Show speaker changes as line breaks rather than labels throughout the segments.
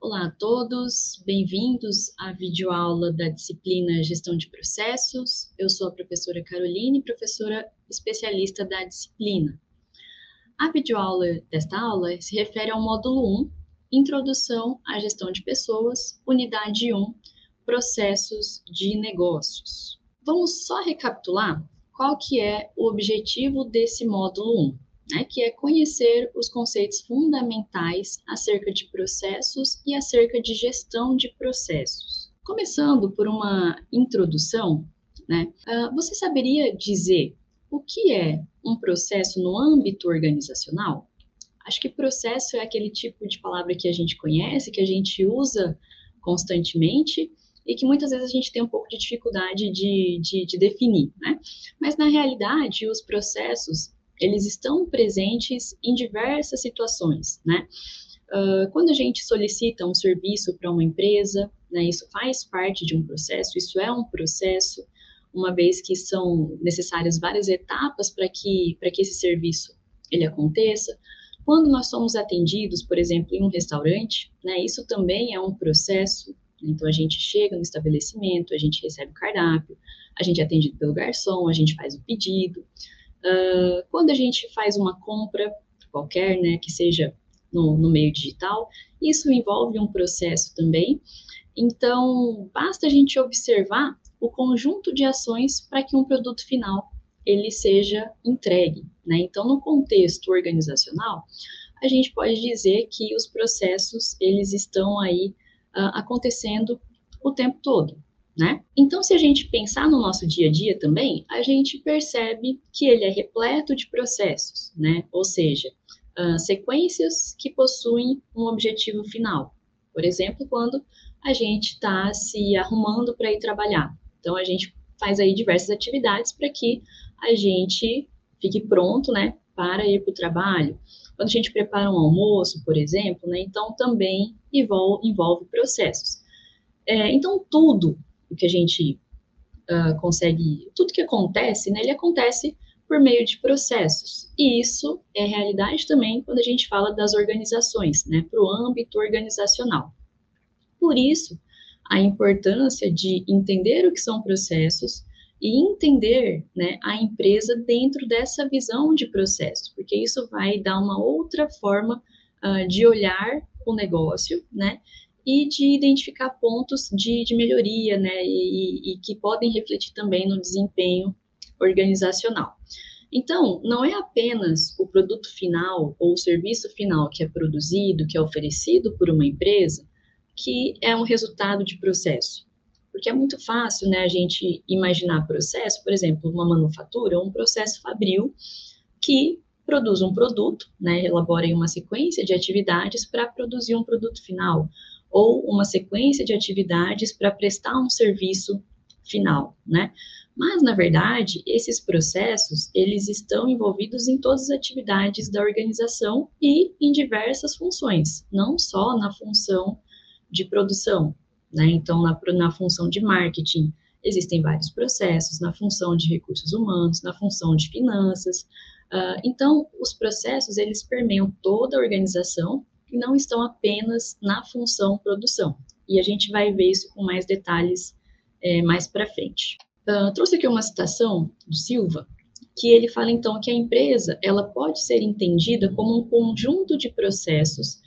Olá a todos, bem-vindos à videoaula da disciplina Gestão de Processos. Eu sou a professora Caroline, professora especialista da disciplina. A videoaula desta aula se refere ao módulo 1, Introdução à Gestão de Pessoas, unidade 1, Processos de Negócios. Vamos só recapitular qual que é o objetivo desse módulo 1. Que é conhecer os conceitos fundamentais acerca de processos e acerca de gestão de processos. Começando por uma introdução, você saberia dizer o que é um processo no âmbito organizacional? Acho que processo é aquele tipo de palavra que a gente conhece, que a gente usa constantemente e que muitas vezes a gente tem um pouco de dificuldade de definir, né? Mas, na realidade, os processos eles estão presentes em diversas situações, né? Quando a gente solicita um serviço para uma empresa, né, isso faz parte de um processo, isso é um processo, uma vez que são necessárias várias etapas para que esse serviço ele aconteça. Quando nós somos atendidos, por exemplo, em um restaurante, né, isso também é um processo. Então, a gente chega no estabelecimento, a gente recebe o cardápio, a gente é atendido pelo garçom, a gente faz o pedido. Quando a gente faz uma compra qualquer, né, que seja no meio digital, isso envolve um processo também. Então, basta a gente observar o conjunto de ações para que um produto final ele seja entregue, né? Então, no contexto organizacional, a gente pode dizer que os processos eles estão aí acontecendo o tempo todo, né? Então, se a gente pensar no nosso dia a dia também, a gente percebe que ele é repleto de processos, né? Ou seja, sequências que possuem um objetivo final. Por exemplo, quando a gente está se arrumando para ir trabalhar. Então, a gente faz aí diversas atividades para que a gente fique pronto, né, para ir para o trabalho. Quando a gente prepara um almoço, por exemplo, né, então também envolve processos. Então, tudo o que a gente consegue, tudo que acontece, né, ele acontece por meio de processos. E isso é realidade também quando a gente fala das organizações, né, para o âmbito organizacional. Por isso, a importância de entender o que são processos e entender, né, a empresa dentro dessa visão de processo, porque isso vai dar uma outra forma de olhar o negócio, né, e de identificar pontos de melhoria, né, e que podem refletir também no desempenho organizacional. Então, não é apenas o produto final ou o serviço final que é produzido, que é oferecido por uma empresa, que é um resultado de processo. Porque é muito fácil, né, a gente imaginar processo, por exemplo, uma manufatura, um processo fabril que produz um produto, né, elabora uma sequência de atividades para produzir um produto final, ou uma sequência de atividades para prestar um serviço final, né? Mas, na verdade, esses processos, eles estão envolvidos em todas as atividades da organização e em diversas funções, não só na função de produção, né? Então, na função de marketing, existem vários processos, na função de recursos humanos, na função de finanças. Então, os processos, eles permeiam toda a organização e não estão apenas na função produção. E a gente vai ver isso com mais detalhes mais para frente. Trouxe aqui uma citação do Silva, que ele fala, então, que a empresa ela pode ser entendida como um conjunto de processos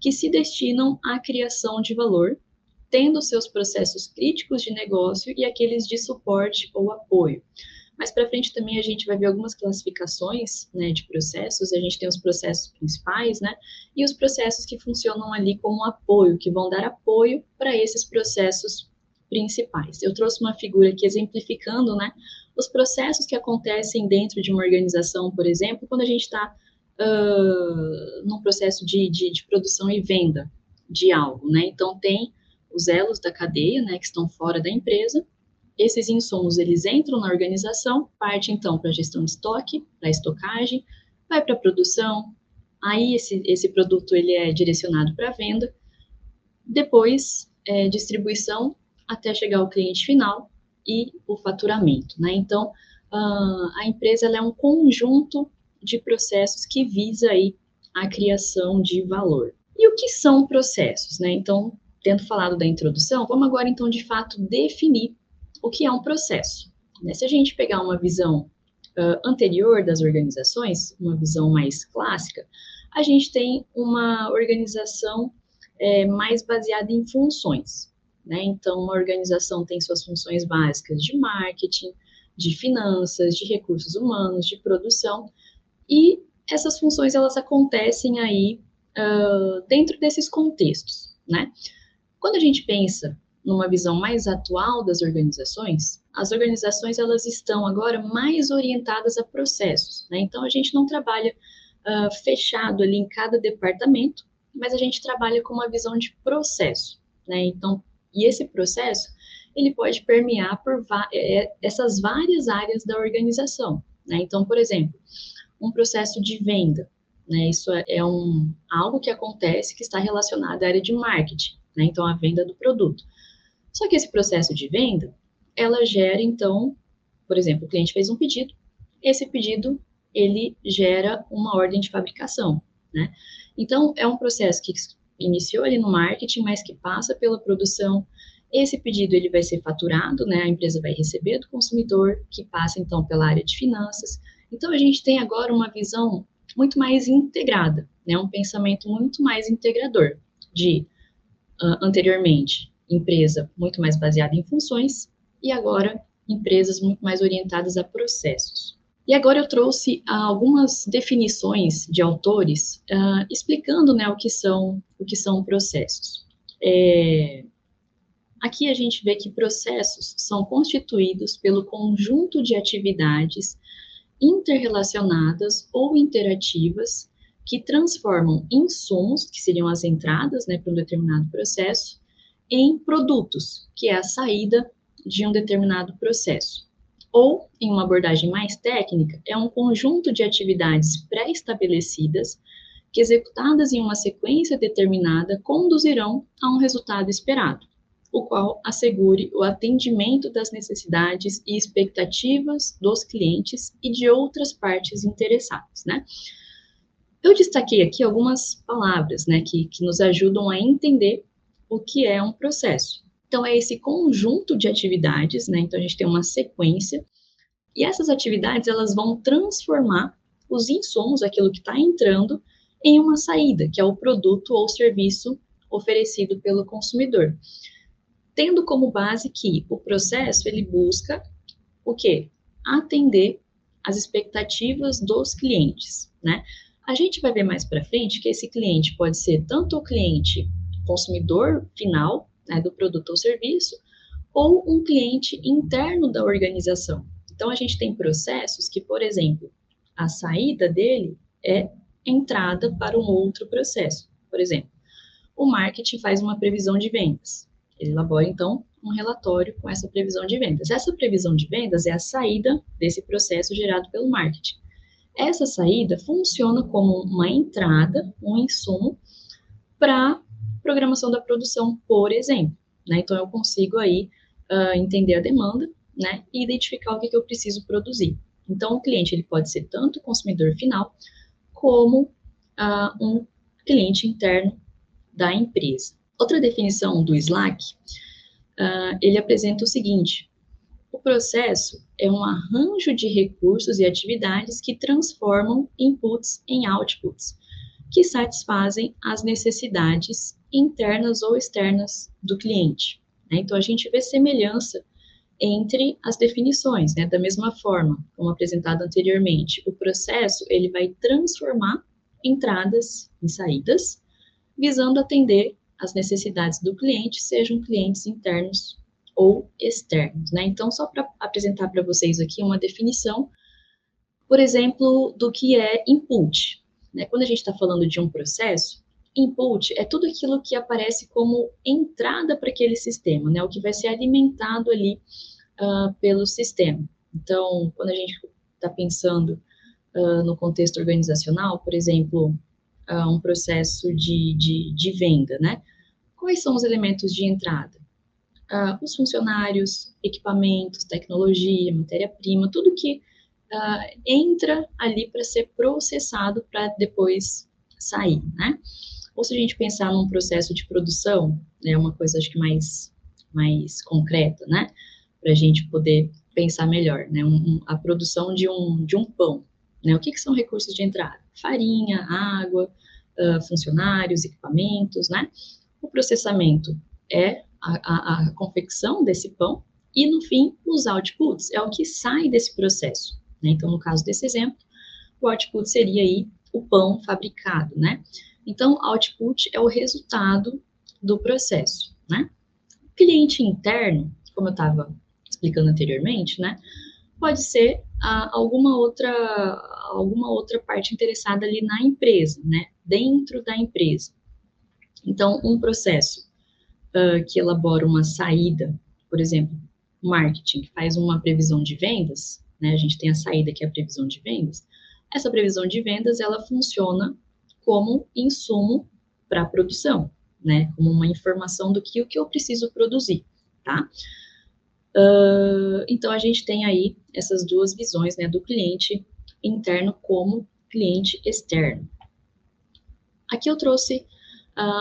que se destinam à criação de valor, tendo seus processos críticos de negócio e aqueles de suporte ou apoio. Mais para frente também a gente vai ver algumas classificações, né, de processos. A gente tem os processos principais, né, e os processos que funcionam ali como apoio, que vão dar apoio para esses processos principais. Eu trouxe uma figura aqui exemplificando, né, os processos que acontecem dentro de uma organização, por exemplo, quando a gente está num processo de produção e venda de algo, né? Então, tem os elos da cadeia, né, que estão fora da empresa. Esses insumos, eles entram na organização, parte, então, para a gestão de estoque, para a estocagem, vai para a produção, aí esse produto, ele é direcionado para a venda, depois, distribuição, até chegar ao cliente final e o faturamento, né? Então, a empresa, ela é um conjunto de processos que visa aí a criação de valor. E o que são processos, né? Então, tendo falado da introdução, vamos agora, então, de fato, definir o que é um processo. Né? Se a gente pegar uma visão anterior das organizações, uma visão mais clássica, a gente tem uma organização mais baseada em funções. Né? Então, uma organização tem suas funções básicas de marketing, de finanças, de recursos humanos, de produção, e essas funções elas acontecem aí dentro desses contextos, né? Quando a gente pensa numa visão mais atual das organizações, as organizações elas estão agora mais orientadas a processos, né? Então a gente não trabalha fechado ali em cada departamento, mas a gente trabalha com uma visão de processo, né? Então, e esse processo ele pode permear por essas várias áreas da organização, né? Então, por exemplo, um processo de venda, né? Isso é algo que acontece que está relacionado à área de marketing, né? Então, a venda do produto. Só que esse processo de venda, ela gera, então, por exemplo, o cliente fez um pedido, esse pedido, ele gera uma ordem de fabricação, né? Então, é um processo que iniciou ali no marketing, mas que passa pela produção. Esse pedido, ele vai ser faturado, né? A empresa vai receber do consumidor, que passa, então, pela área de finanças. Então, a gente tem agora uma visão muito mais integrada, né? Um pensamento muito mais integrador de, anteriormente, empresa muito mais baseada em funções e agora empresas muito mais orientadas a processos. E agora eu trouxe algumas definições de autores explicando, né, o que são processos. Aqui a gente vê que processos são constituídos pelo conjunto de atividades interrelacionadas ou interativas que transformam insumos, que seriam as entradas, né, para um determinado processo, em produtos, que é a saída de um determinado processo. Ou, em uma abordagem mais técnica, é um conjunto de atividades pré-estabelecidas que, executadas em uma sequência determinada, conduzirão a um resultado esperado, o qual assegure o atendimento das necessidades e expectativas dos clientes e de outras partes interessadas, né? Eu destaquei aqui algumas palavras, né, que nos ajudam a entender o que é um processo. Então, é esse conjunto de atividades, né? Então, a gente tem uma sequência, e essas atividades, elas vão transformar os insumos, aquilo que está entrando, em uma saída, que é o produto ou serviço oferecido pelo consumidor. Tendo como base que o processo, ele busca o quê? Atender as expectativas dos clientes, né? A gente vai ver mais para frente que esse cliente pode ser tanto o cliente consumidor final, né, do produto ou serviço, ou um cliente interno da organização. Então, a gente tem processos que, por exemplo, a saída dele é entrada para um outro processo. Por exemplo, o marketing faz uma previsão de vendas. Ele elabora, então, um relatório com essa previsão de vendas. Essa previsão de vendas é a saída desse processo gerado pelo marketing. Essa saída funciona como uma entrada, um insumo, para programação da produção, por exemplo. Né? Então, eu consigo aí entender a demanda, né, e identificar o que eu preciso produzir. Então, o cliente ele pode ser tanto o consumidor final, como um cliente interno da empresa. Outra definição do Slack, ele apresenta o seguinte: o processo é um arranjo de recursos e atividades que transformam inputs em outputs, que satisfazem as necessidades internas ou externas do cliente. Né? Então, a gente vê semelhança entre as definições, né? Da mesma forma, como apresentado anteriormente, o processo ele vai transformar entradas em saídas, visando atender as necessidades do cliente, sejam clientes internos ou externos, né? Então, só para apresentar para vocês aqui uma definição, por exemplo, do que é input, né? Quando a gente está falando de um processo, input é tudo aquilo que aparece como entrada para aquele sistema, né? O que vai ser alimentado ali pelo sistema. Então, quando a gente está pensando no contexto organizacional, por exemplo, um processo de venda, né? Quais são os elementos de entrada? Os funcionários, equipamentos, tecnologia, matéria-prima, tudo que entra ali para ser processado para depois sair, né? Ou se a gente pensar num processo de produção, né, uma coisa acho que mais concreta, né, para a gente poder pensar melhor, né, a produção de um pão, né, o que são recursos de entrada? Farinha, água, funcionários, equipamentos, né? O processamento é a confecção desse pão e, no fim, os outputs é o que sai desse processo, né? Então, no caso desse exemplo, o output seria aí o pão fabricado, né? Então, output é o resultado do processo, né? O cliente interno, como eu estava explicando anteriormente, né? Pode ser alguma outra parte interessada ali na empresa, né? Dentro da empresa. Então, um processo que elabora uma saída, por exemplo, marketing, que faz uma previsão de vendas, né? A gente tem a saída que é a previsão de vendas. Essa previsão de vendas, ela funciona como insumo para a produção, né? Como uma informação do que o que eu preciso produzir, tá? Então, a gente tem aí essas duas visões, né, do cliente interno como cliente externo. Aqui eu trouxe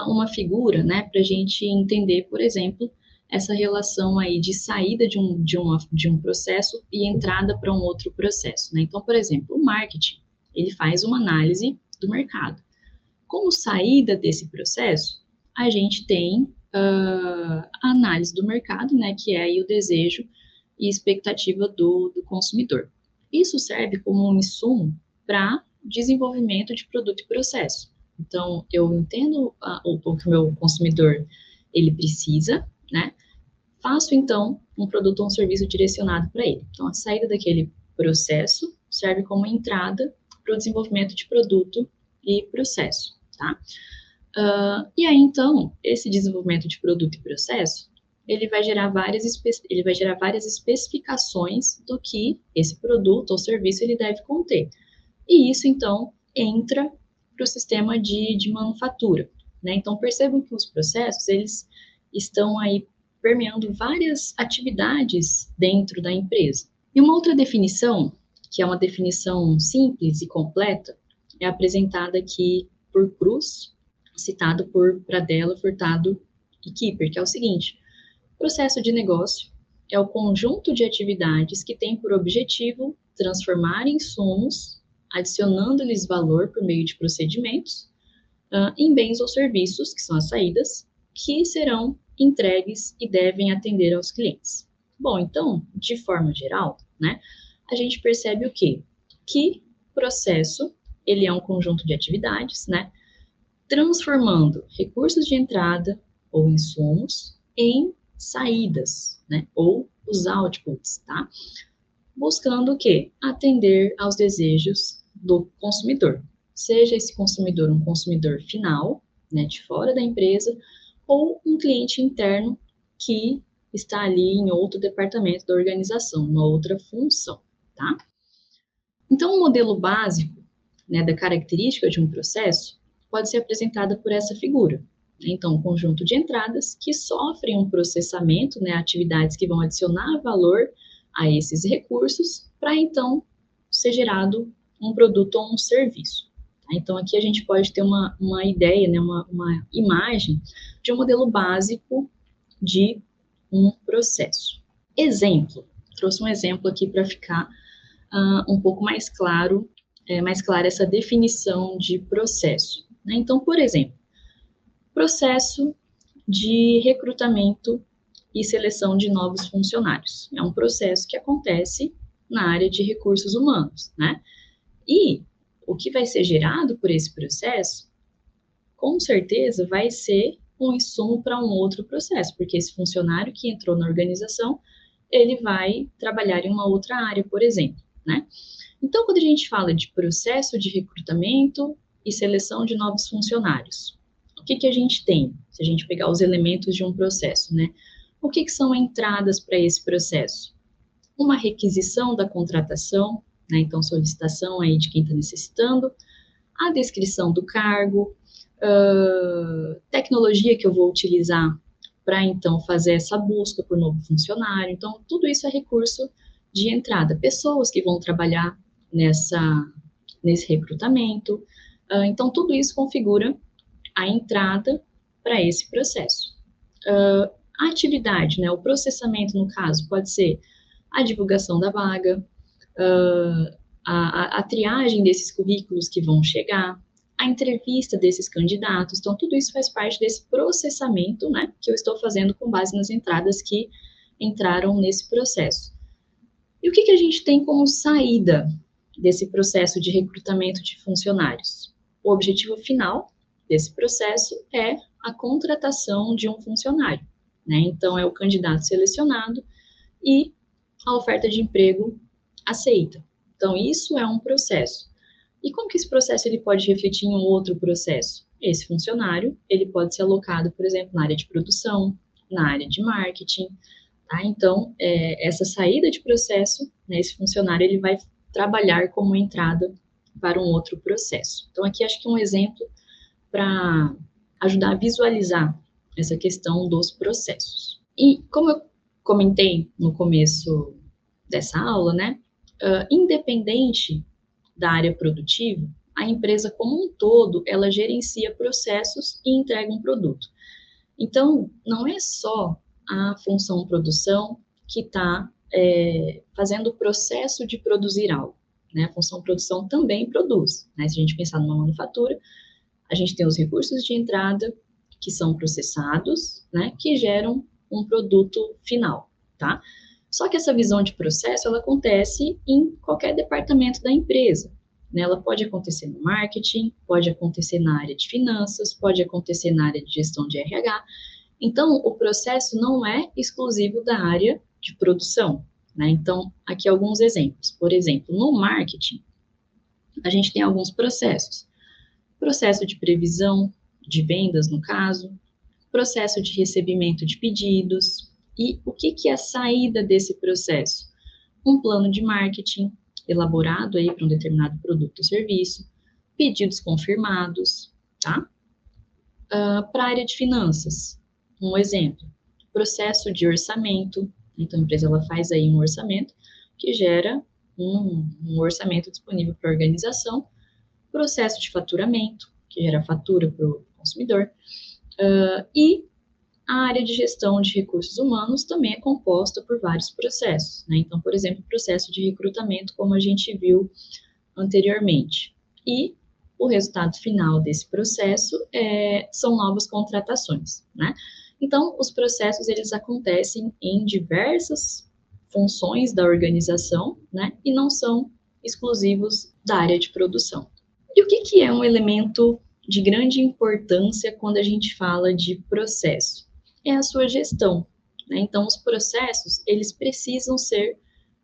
uma figura, né, para a gente entender, por exemplo, essa relação aí de saída de um processo e entrada para um outro processo, né? Então, por exemplo, o marketing, ele faz uma análise do mercado. Como saída desse processo, a gente tem a análise do mercado, né, que é aí o desejo e expectativa do consumidor. Isso serve como um insumo para desenvolvimento de produto e processo. Então, eu entendo o que o meu consumidor ele precisa, né? Faço, então, um produto ou um serviço direcionado para ele. Então, a saída daquele processo serve como entrada para o desenvolvimento de produto e processo, tá? E aí, então, esse desenvolvimento de produto e processo, ele vai gerar várias especificações do que esse produto ou serviço ele deve conter. E isso, então, entra para o sistema de manufatura, né? Então, percebam que os processos, eles estão aí permeando várias atividades dentro da empresa. E uma outra definição, que é uma definição simples e completa, é apresentada aqui por Cruz, citado por Pradella, Furtado e Kipper, que é o seguinte: processo de negócio é o conjunto de atividades que tem por objetivo transformar insumos, adicionando-lhes valor por meio de procedimentos, em bens ou serviços, que são as saídas, que serão entregues e devem atender aos clientes. Bom, então, de forma geral, né, a gente percebe o quê? Que processo, ele é um conjunto de atividades, né, transformando recursos de entrada ou insumos em saídas, né, ou os outputs, tá? Buscando o quê? Atender aos desejos do consumidor. Seja esse consumidor um consumidor final, né, de fora da empresa, ou um cliente interno que está ali em outro departamento da organização, uma outra função, tá? Então, o modelo básico, né, da característica de um processo pode ser apresentada por essa figura. Então, um conjunto de entradas que sofrem um processamento, né, atividades que vão adicionar valor a esses recursos, para então ser gerado um produto ou um serviço. Tá? Então, aqui a gente pode ter uma ideia, né, uma imagem de um modelo básico de um processo. Exemplo, trouxe um exemplo aqui para ficar um pouco mais claro, mais clara essa definição de processo. Né? Então, por exemplo, processo de recrutamento e seleção de novos funcionários. É um processo que acontece na área de recursos humanos, né? E o que vai ser gerado por esse processo, com certeza, vai ser um insumo para um outro processo, porque esse funcionário que entrou na organização, ele vai trabalhar em uma outra área, por exemplo, né? Então, quando a gente fala de processo de recrutamento e seleção de novos funcionários, o que a gente tem? Se a gente pegar os elementos de um processo, né? O que são entradas para esse processo? Uma requisição da contratação, né? Então, solicitação aí de quem está necessitando, a descrição do cargo, tecnologia que eu vou utilizar para, então, fazer essa busca por novo funcionário. Então, tudo isso é recurso de entrada. Pessoas que vão trabalhar nesse recrutamento, Então, tudo isso configura a entrada para esse processo. A atividade, né, o processamento, no caso, pode ser a divulgação da vaga, a triagem desses currículos que vão chegar, a entrevista desses candidatos. Então, tudo isso faz parte desse processamento, né, que eu estou fazendo com base nas entradas que entraram nesse processo. E o que a gente tem como saída desse processo de recrutamento de funcionários? O objetivo final desse processo é a contratação de um funcionário, né? Então, é o candidato selecionado e a oferta de emprego aceita. Então, isso é um processo. E como que esse processo ele pode refletir em um outro processo? Esse funcionário, ele pode ser alocado, por exemplo, na área de produção, na área de marketing, tá? Então, essa saída de processo, né, esse funcionário, ele vai trabalhar como entrada para um outro processo. Então, aqui acho que um exemplo para ajudar a visualizar essa questão dos processos. E como eu comentei no começo dessa aula, né, independente da área produtiva, a empresa como um todo, ela gerencia processos e entrega um produto. Então, não é só a função produção que está fazendo o processo de produzir algo, né? A função produção também produz, né? Se a gente pensar numa manufatura, a gente tem os recursos de entrada que são processados, né? Que geram um produto final, tá? Só que essa visão de processo, ela acontece em qualquer departamento da empresa, né? Ela pode acontecer no marketing, pode acontecer na área de finanças, pode acontecer na área de gestão de RH. Então, o processo não é exclusivo da área de produção, né? Então, aqui alguns exemplos. Por exemplo, no marketing, a gente tem alguns processos. Processo de previsão, de vendas, no caso, processo de recebimento de pedidos. E o que é a saída desse processo? Um plano de marketing elaborado aí para um determinado produto ou serviço, pedidos confirmados, tá? Para a área de finanças, um exemplo, processo de orçamento. Então, a empresa ela faz aí um orçamento que gera um orçamento disponível para a organização, processo de faturamento, que gera fatura para o consumidor, e a área de gestão de recursos humanos também é composta por vários processos, né? Então, por exemplo, o processo de recrutamento, como a gente viu anteriormente. E o resultado final desse processo são novas contratações, né? Então, os processos, eles acontecem em diversas funções da organização, né? E não são exclusivos da área de produção. E o que é um elemento de grande importância quando a gente fala de processo? É a sua gestão, né? Então, os processos, eles precisam ser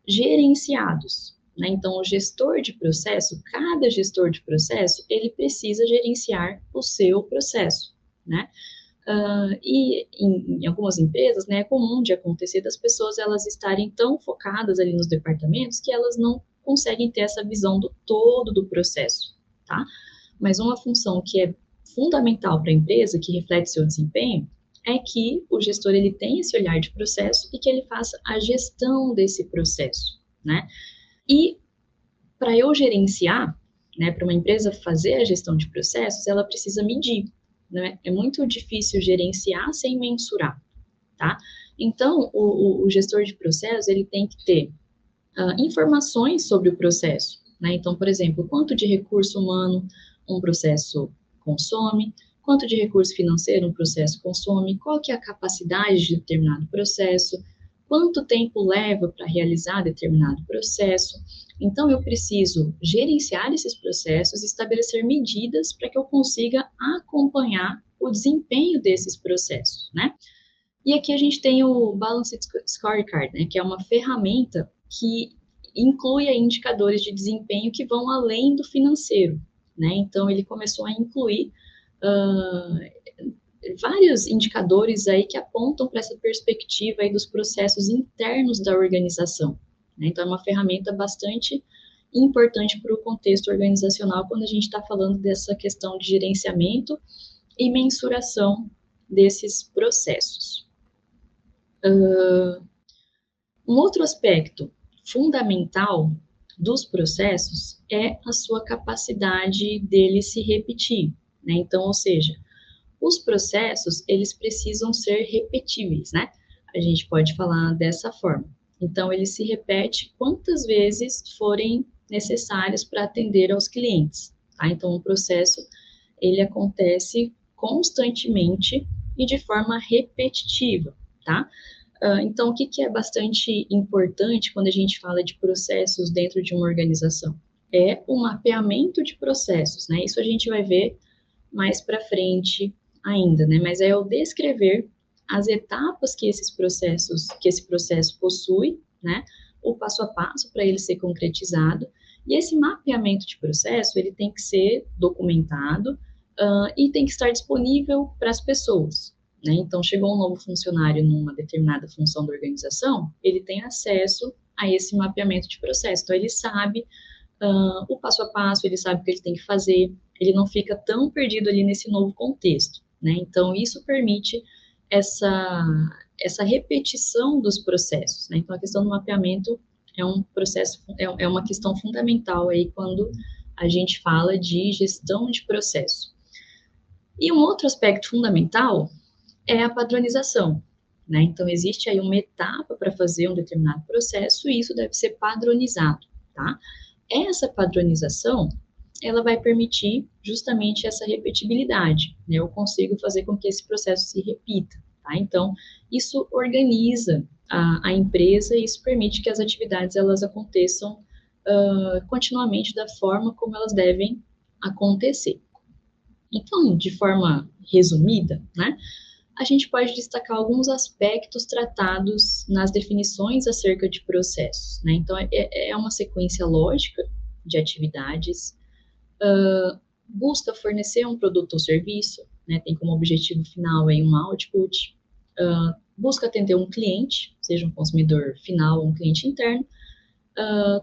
gerenciados, né? Então, o gestor de processo, cada gestor de processo, ele precisa gerenciar o seu processo, né? E em algumas empresas, né, é comum de acontecer das pessoas elas estarem tão focadas ali nos departamentos que elas não conseguem ter essa visão do todo do processo, tá? Mas uma função que é fundamental para a empresa, que reflete seu desempenho, é que o gestor ele tenha esse olhar de processo e que ele faça a gestão desse processo, né? E para eu gerenciar, né, para uma empresa fazer a gestão de processos, ela precisa medir, né? É muito difícil gerenciar sem mensurar, tá? Então, o gestor de processos, ele tem que ter informações sobre o processo, né? Então, por exemplo, quanto de recurso humano um processo consome, quanto de recurso financeiro um processo consome, qual que é a capacidade de determinado processo, quanto tempo leva para realizar determinado processo. Então, eu preciso gerenciar esses processos e estabelecer medidas para que eu consiga acompanhar o desempenho desses processos, né? E aqui a gente tem o Balanced Scorecard, né, que é uma ferramenta que inclui aí indicadores de desempenho que vão além do financeiro, né? Então, ele começou a incluir vários indicadores aí que apontam para essa perspectiva aí dos processos internos da organização, né? Então, é uma ferramenta bastante importante para o contexto organizacional quando a gente está falando dessa questão de gerenciamento e mensuração desses processos. Um outro aspecto fundamental dos processos é a sua capacidade dele se repetir, né? Então, ou seja, os processos, eles precisam ser repetíveis, né? A gente pode falar dessa forma. Então, ele se repete quantas vezes forem necessárias para atender aos clientes, tá? Então, o processo, ele acontece constantemente e de forma repetitiva, tá? Então, o que é bastante importante quando a gente fala de processos dentro de uma organização? É o mapeamento de processos, né? Isso a gente vai ver mais para frente ainda, né? Mas é o descrever as etapas que esse processo possui, né? O passo a passo para ele ser concretizado. E esse mapeamento de processo, ele tem que ser documentado e tem que estar disponível para as pessoas, né? Então, chegou um novo funcionário numa determinada função da organização, ele tem acesso a esse mapeamento de processo. Então, ele sabe o passo a passo, ele sabe o que ele tem que fazer, ele não fica tão perdido ali nesse novo contexto, né? Então, isso permite essa repetição dos processos, né? Então, a questão do mapeamento é um processo, é uma questão fundamental aí quando a gente fala de gestão de processo. E um outro aspecto fundamental é a padronização, né? Então, existe aí uma etapa para fazer um determinado processo e isso deve ser padronizado, tá? Essa padronização, ela vai permitir justamente essa repetibilidade, né? Eu consigo fazer com que esse processo se repita, tá? Então, isso organiza a empresa e isso permite que as atividades, elas aconteçam continuamente da forma como elas devem acontecer. Então, de forma resumida, né? A gente pode destacar alguns aspectos tratados nas definições acerca de processos, né? Então, é uma sequência lógica de atividades, busca fornecer um produto ou serviço, né? Tem como objetivo final aí um output, busca atender um cliente, seja um consumidor final ou um cliente interno,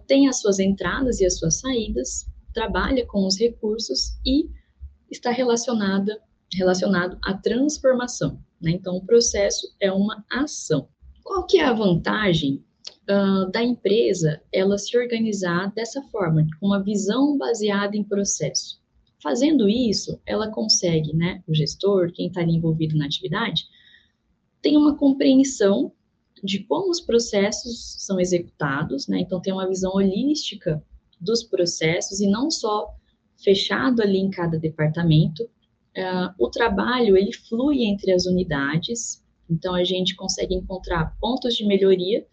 tem as suas entradas e as suas saídas, trabalha com os recursos e está relacionado à transformação, né? Então, o processo é uma ação. Qual que é a vantagem da empresa ela se organizar dessa forma, com uma visão baseada em processo? Fazendo isso, ela consegue, né, o gestor, quem está ali envolvido na atividade, tem uma compreensão de como os processos são executados, né? Então, tem uma visão holística dos processos e não só fechado ali em cada departamento. O trabalho, ele flui entre as unidades, então a gente consegue encontrar pontos de melhoria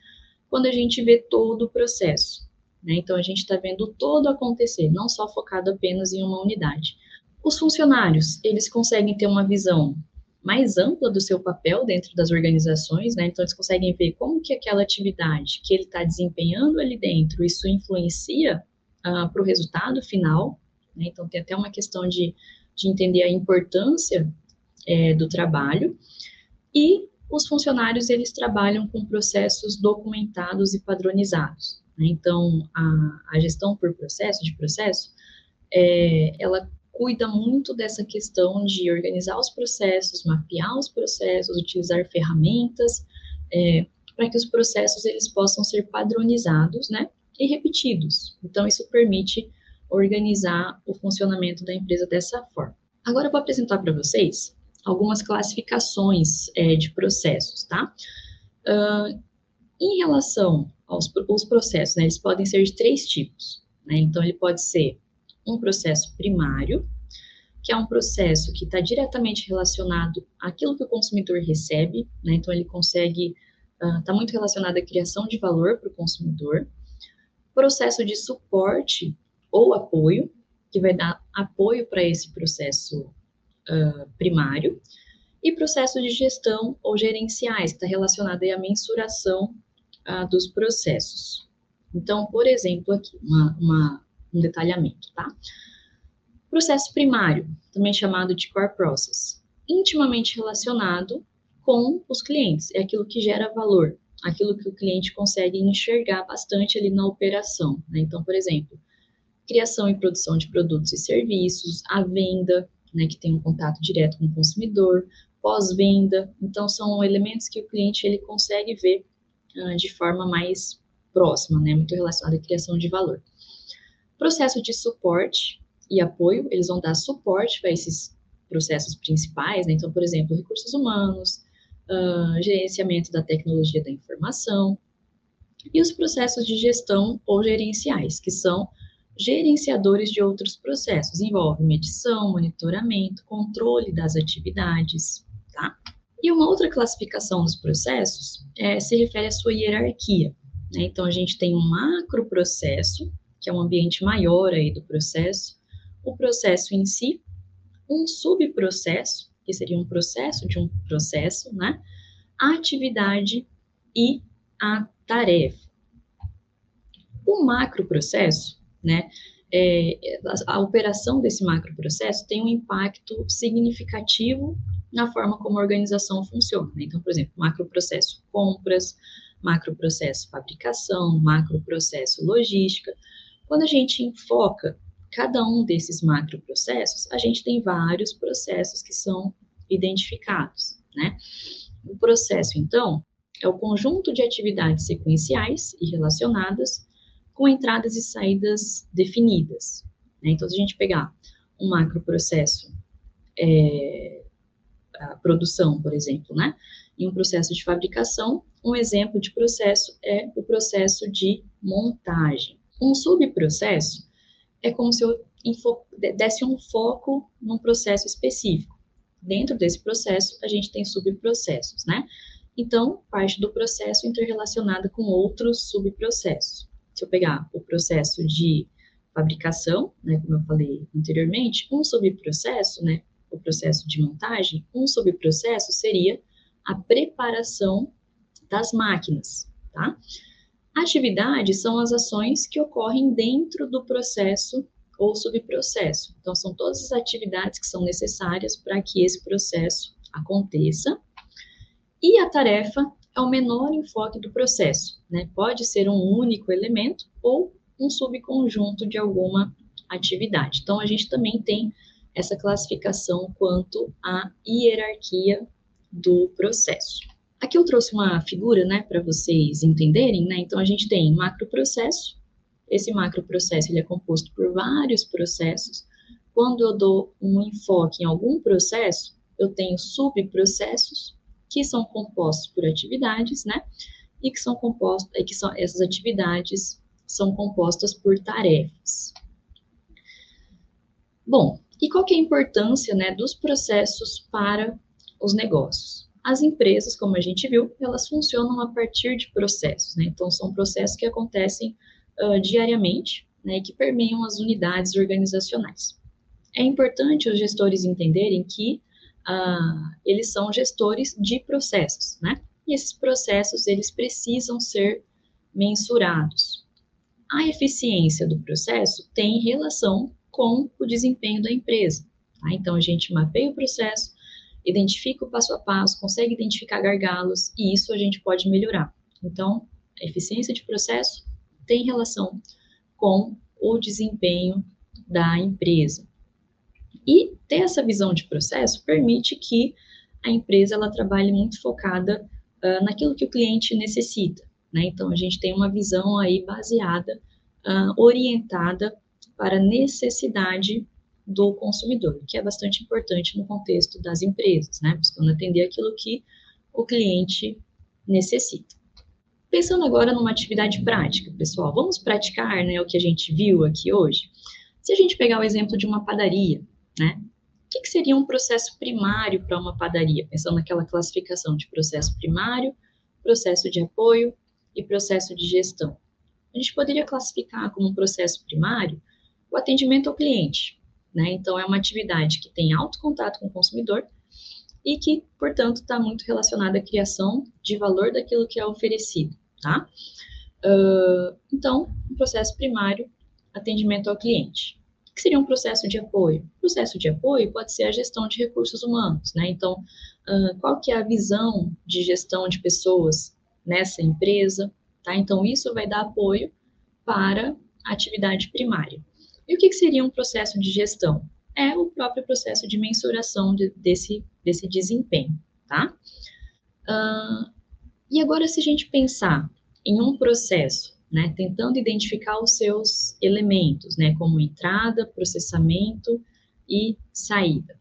quando a gente vê todo o processo, né? Então, a gente está vendo todo acontecer, não só focado apenas em uma unidade. Os funcionários, eles conseguem ter uma visão mais ampla do seu papel dentro das organizações, né? Então, eles conseguem ver como que aquela atividade que ele está desempenhando ali dentro, isso influencia para o resultado final, né? Então, tem até uma questão de entender a importância do trabalho. E os funcionários, eles trabalham com processos documentados e padronizados, né? Então, a gestão por processo, ela cuida muito dessa questão de organizar os processos, mapear os processos, utilizar ferramentas, para que os processos eles possam ser padronizados, né, e repetidos. Então, isso permite organizar o funcionamento da empresa dessa forma. Agora, eu vou apresentar para vocês algumas classificações de processos, tá? Em relação aos processos, né, eles podem ser de 3 tipos, né? Então, ele pode ser um processo primário, que é um processo que está diretamente relacionado àquilo que o consumidor recebe, né? Então, ele consegue, está muito relacionado à criação de valor para o consumidor. Processo de suporte ou apoio, que vai dar apoio para esse processo primário. E processo de gestão ou gerenciais, que está relacionado aí à mensuração dos processos. Então, por exemplo, aqui, um detalhamento, tá? Processo primário, também chamado de core process, intimamente relacionado com os clientes, é aquilo que gera valor, aquilo que o cliente consegue enxergar bastante ali na operação, né? Então, por exemplo, criação e produção de produtos e serviços, a venda, né, que tem um contato direto com o consumidor, pós-venda, então são elementos que o cliente ele consegue ver de forma mais próxima, né, muito relacionada à criação de valor. Processo de suporte e apoio, eles vão dar suporte para esses processos principais, né? Então, por exemplo, recursos humanos, gerenciamento da tecnologia da informação, e os processos de gestão ou gerenciais, que são gerenciadores de outros processos, envolve medição, monitoramento, controle das atividades, tá? E uma outra classificação dos processos se refere à sua hierarquia, né? Então, a gente tem um macroprocesso, que é um ambiente maior aí do processo, o processo em si, um subprocesso, que seria um processo de um processo, né? A atividade e a tarefa. O macroprocesso, né? A operação desse macroprocesso tem um impacto significativo na forma como a organização funciona. Né? Então, por exemplo, macroprocesso compras, macroprocesso fabricação, macroprocesso logística. Quando a gente enfoca cada um desses macroprocessos, a gente tem vários processos que são identificados, né? O processo, então, é o conjunto de atividades sequenciais e relacionadas com entradas e saídas definidas. Né? Então, se a gente pegar um macroprocesso, a produção, por exemplo, né? E um processo de fabricação, um exemplo de processo é o processo de montagem. Um subprocesso é como se eu desse um foco num processo específico. Dentro desse processo, a gente tem subprocessos, né? Então, parte do processo interrelacionada com outros subprocessos. Se eu pegar o processo de fabricação, né, como eu falei anteriormente, um subprocesso, né, o processo de montagem, um subprocesso seria a preparação das máquinas, tá? Atividades são as ações que ocorrem dentro do processo ou subprocesso. Então, são todas as atividades que são necessárias para que esse processo aconteça. E a tarefa é o menor enfoque do processo, né? Pode ser um único elemento ou um subconjunto de alguma atividade. Então, a gente também tem essa classificação quanto à hierarquia do processo. Aqui eu trouxe uma figura, né, para vocês entenderem, né? Então, a gente tem macroprocesso. Esse macroprocesso ele é composto por vários processos. Quando eu dou um enfoque em algum processo, eu tenho subprocessos que são compostos por atividades, né? E que são compostos, essas atividades são compostas por tarefas. Bom, e qual que é a importância, né, dos processos para os negócios? As empresas, como a gente viu, elas funcionam a partir de processos, né? Então, são processos que acontecem diariamente, né, que permeiam as unidades organizacionais. É importante os gestores entenderem que eles são gestores de processos, né? E esses processos, eles precisam ser mensurados. A eficiência do processo tem relação com o desempenho da empresa, tá? Então, a gente mapeia o processo, identifica o passo a passo, consegue identificar gargalos, e isso a gente pode melhorar. Então, a eficiência de processo tem relação com o desempenho da empresa. E ter essa visão de processo permite que a empresa ela trabalhe muito focada naquilo que o cliente necessita, né? Então, a gente tem uma visão aí baseada, orientada para a necessidade do consumidor, que é bastante importante no contexto das empresas, né? Buscando atender aquilo que o cliente necessita. Pensando agora numa atividade prática, pessoal, vamos praticar, né, o que a gente viu aqui hoje? Se a gente pegar o exemplo de uma padaria, né, o que seria um processo primário para uma padaria? Pensando naquela classificação de processo primário, processo de apoio e processo de gestão. A gente poderia classificar como um processo primário o atendimento ao cliente, né? Então, é uma atividade que tem alto contato com o consumidor e que, portanto, está muito relacionada à criação de valor daquilo que é oferecido, tá? Então, um processo primário, atendimento ao cliente. O que seria um processo de apoio? O processo de apoio pode ser a gestão de recursos humanos, né? Então, qual que é a visão de gestão de pessoas nessa empresa, tá? Então, isso vai dar apoio para a atividade primária. E o que seria um processo de gestão? É o próprio processo de mensuração desse desempenho, tá? E agora, se a gente pensar em um processo, né, tentando identificar os seus elementos, né, como entrada, processamento e saída.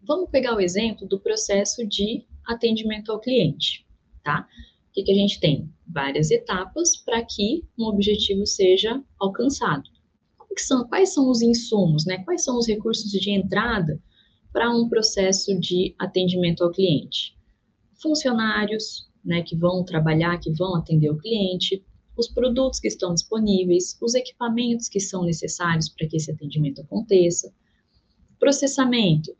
Vamos pegar o exemplo do processo de atendimento ao cliente, tá? O que a gente tem? Várias etapas para que um objetivo seja alcançado. Quais são os insumos, né? Quais são os recursos de entrada para um processo de atendimento ao cliente? Funcionários, né, que vão trabalhar, que vão atender o cliente, os produtos que estão disponíveis, os equipamentos que são necessários para que esse atendimento aconteça, processamento,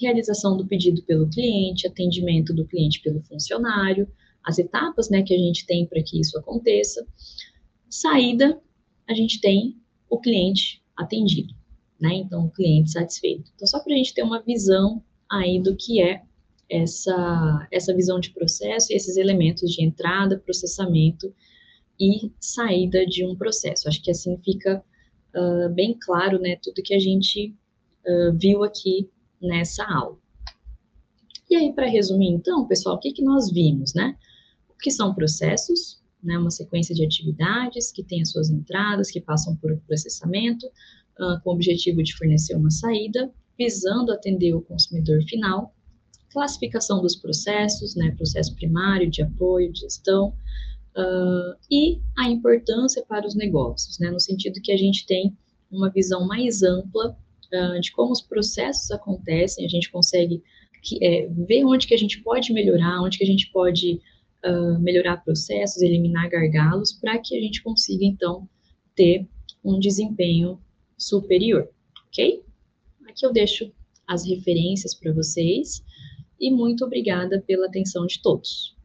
realização do pedido pelo cliente, atendimento do cliente pelo funcionário, as etapas, né, que a gente tem para que isso aconteça. Saída, a gente tem o cliente atendido, né? Então, o cliente satisfeito. Então, só para a gente ter uma visão aí do que é essa visão de processo e esses elementos de entrada, processamento e saída de um processo. Acho que assim fica bem claro, né, tudo que a gente viu aqui nessa aula. E aí, para resumir, então, pessoal, o que nós vimos, né? O que são processos, né? Uma sequência de atividades que tem as suas entradas, que passam por processamento, com o objetivo de fornecer uma saída, visando atender o consumidor final. Classificação dos processos, né? Processo primário, de apoio, de gestão, e a importância para os negócios, né? No sentido que a gente tem uma visão mais ampla de como os processos acontecem, a gente consegue ver onde que a gente pode melhorar, onde que a gente pode melhorar processos, eliminar gargalos, para que a gente consiga, então, ter um desempenho superior, ok? Aqui eu deixo as referências para vocês e muito obrigada pela atenção de todos.